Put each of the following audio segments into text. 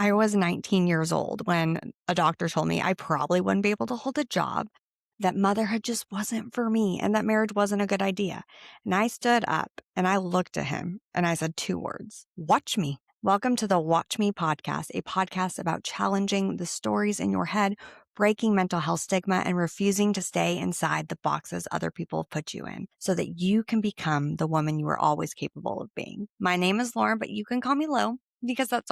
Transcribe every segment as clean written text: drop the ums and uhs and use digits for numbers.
I was 19 years old when a doctor told me I probably wouldn't be able to hold a job, that motherhood just wasn't for me, and that marriage wasn't a good idea. And I stood up and I looked at him and I said two words: watch me. Welcome to the Watch Me podcast, a podcast about challenging the stories in your head, breaking mental health stigma, and refusing to stay inside the boxes other people have put you in so that you can become the woman you were always capable of being. My name is Lauren, but you can call me Lo because that's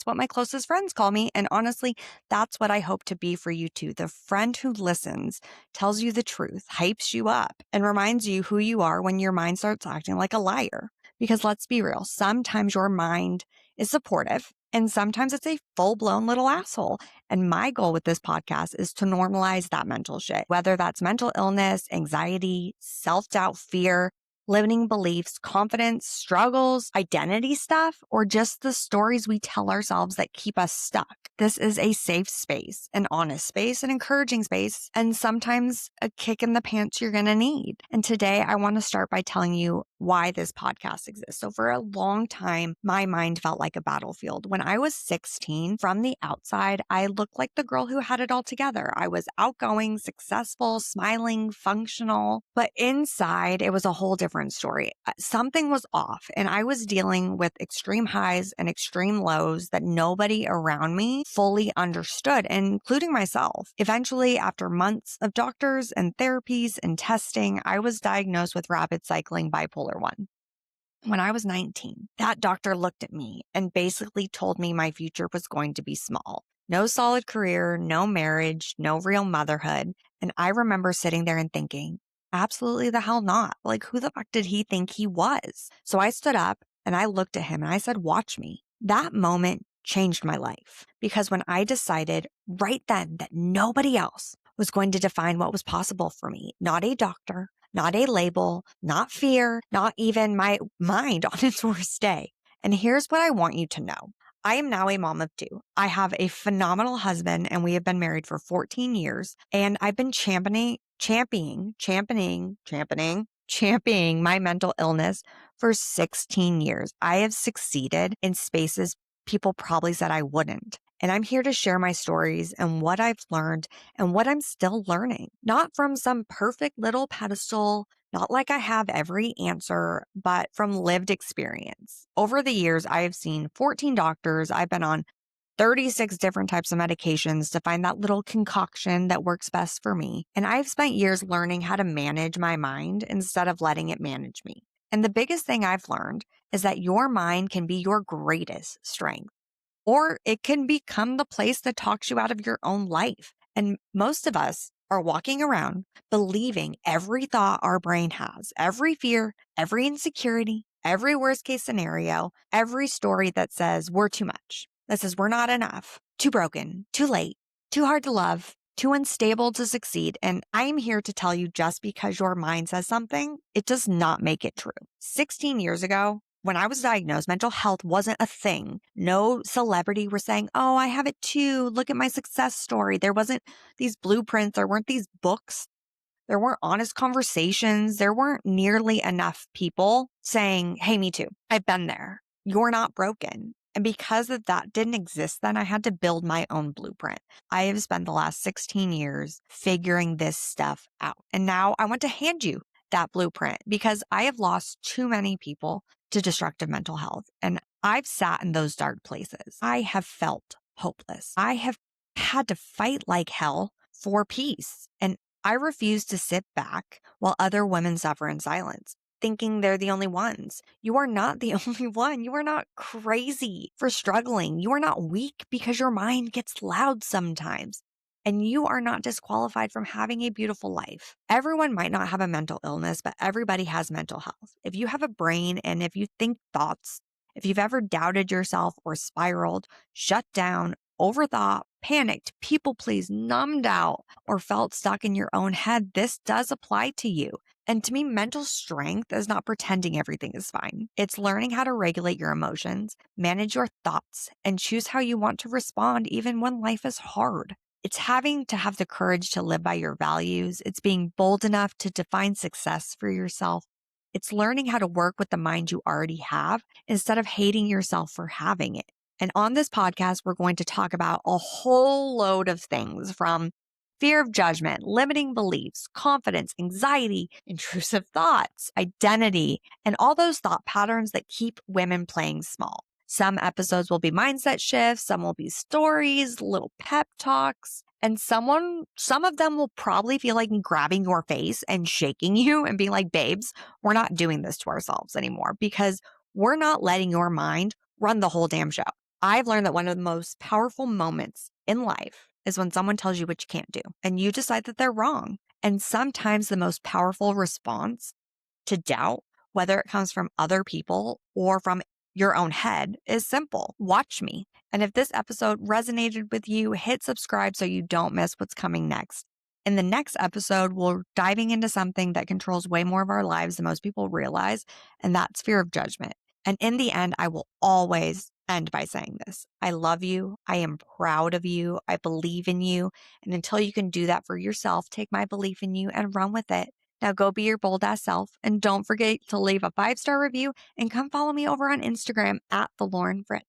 what my closest friends call me. And honestly, that's what I hope to be for you too. The friend who listens, tells you the truth, hypes you up, and reminds you who you are when your mind starts acting like a liar. Because let's be real, sometimes your mind is supportive and sometimes it's a full-blown little asshole. And my goal with this podcast is to normalize that mental shit, whether that's mental illness, anxiety, self-doubt, fear, limiting beliefs, confidence, struggles, identity stuff, or just the stories we tell ourselves that keep us stuck. This is a safe space, an honest space, an encouraging space, and sometimes a kick in the pants you're going to need. And today I want to start by telling you why this podcast exists. So for a long time, my mind felt like a battlefield. When I was 16, from the outside, I looked like the girl who had it all together. I was outgoing, successful, smiling, functional, but inside it was a whole different story. Something was off, and I was dealing with extreme highs and extreme lows that nobody around me fully understood, including myself. Eventually, after months of doctors and therapies and testing, I was diagnosed with rapid cycling bipolar 1. When I was 19, that doctor looked at me and basically told me my future was going to be small. No solid career, no marriage, no real motherhood. And I remember sitting there and thinking, absolutely the hell not. Like, who the fuck did he think he was? So I stood up and I looked at him and I said, watch me. That moment changed my life because when I decided right then that nobody else was going to define what was possible for me, not a doctor, not a label, not fear, not even my mind on its worst day. And here's what I want you to know. I am now a mom of two. I have a phenomenal husband and we have been married for 14 years. And I've been championing my mental illness for 16 years. I have succeeded in spaces people probably said I wouldn't. And I'm here to share my stories and what I've learned and what I'm still learning, not from some perfect little pedestal, not like I have every answer, but from lived experience. Over the years, I have seen 14 doctors. I've been on 36 different types of medications to find that little concoction that works best for me. And I've spent years learning how to manage my mind instead of letting it manage me. And the biggest thing I've learned is that your mind can be your greatest strength, or it can become the place that talks you out of your own life. And most of us are walking around believing every thought our brain has, every fear, every insecurity, every worst case scenario, every story that says we're too much, that says we're not enough, too broken, too late, too hard to love, too unstable to succeed. And I'm here to tell you, just because your mind says something, it does not make it true. 16 years ago, when I was diagnosed, mental health wasn't a thing. No celebrity were saying, oh, I have it too. Look at my success story. There wasn't these blueprints. There weren't these books. There weren't honest conversations. There weren't nearly enough people saying, hey, me too. I've been there. You're not broken. And because of that didn't exist then, I had to build my own blueprint. I have spent the last 16 years figuring this stuff out. And now I want to hand you that blueprint because I have lost too many people to destructive mental health. And I've sat in those dark places. I have felt hopeless. I have had to fight like hell for peace. And I refuse to sit back while other women suffer in silence, thinking they're the only ones. You are not the only one. You are not crazy for struggling. You are not weak because your mind gets loud sometimes. And you are not disqualified from having a beautiful life. Everyone might not have a mental illness, but everybody has mental health. If you have a brain and if you think thoughts, if you've ever doubted yourself or spiraled, shut down, overthought, panicked, people pleased, numbed out, or felt stuck in your own head, this does apply to you. And to me, mental strength is not pretending everything is fine. It's learning how to regulate your emotions, manage your thoughts, and choose how you want to respond even when life is hard. It's having to have the courage to live by your values. It's being bold enough to define success for yourself. It's learning how to work with the mind you already have instead of hating yourself for having it. And on this podcast, we're going to talk about a whole load of things from fear of judgment, limiting beliefs, confidence, anxiety, intrusive thoughts, identity, and all those thought patterns that keep women playing small. Some episodes will be mindset shifts, some will be stories, little pep talks, and some of them will probably feel like grabbing your face and shaking you and being like, babes, we're not doing this to ourselves anymore because we're not letting your mind run the whole damn show. I've learned that one of the most powerful moments in life is when someone tells you what you can't do and you decide that they're wrong. And sometimes the most powerful response to doubt, whether it comes from other people or from your own head, is simple. Watch me. And if this episode resonated with you, hit subscribe so you don't miss what's coming next. In the next episode, we're diving into something that controls way more of our lives than most people realize, and that's fear of judgment. And in the end, I will always end by saying this. I love you. I am proud of you. I believe in you. And until you can do that for yourself, take my belief in you and run with it. Now go be your bold ass self and don't forget to leave a 5-star review and come follow me over on Instagram at the Lauren Fritz.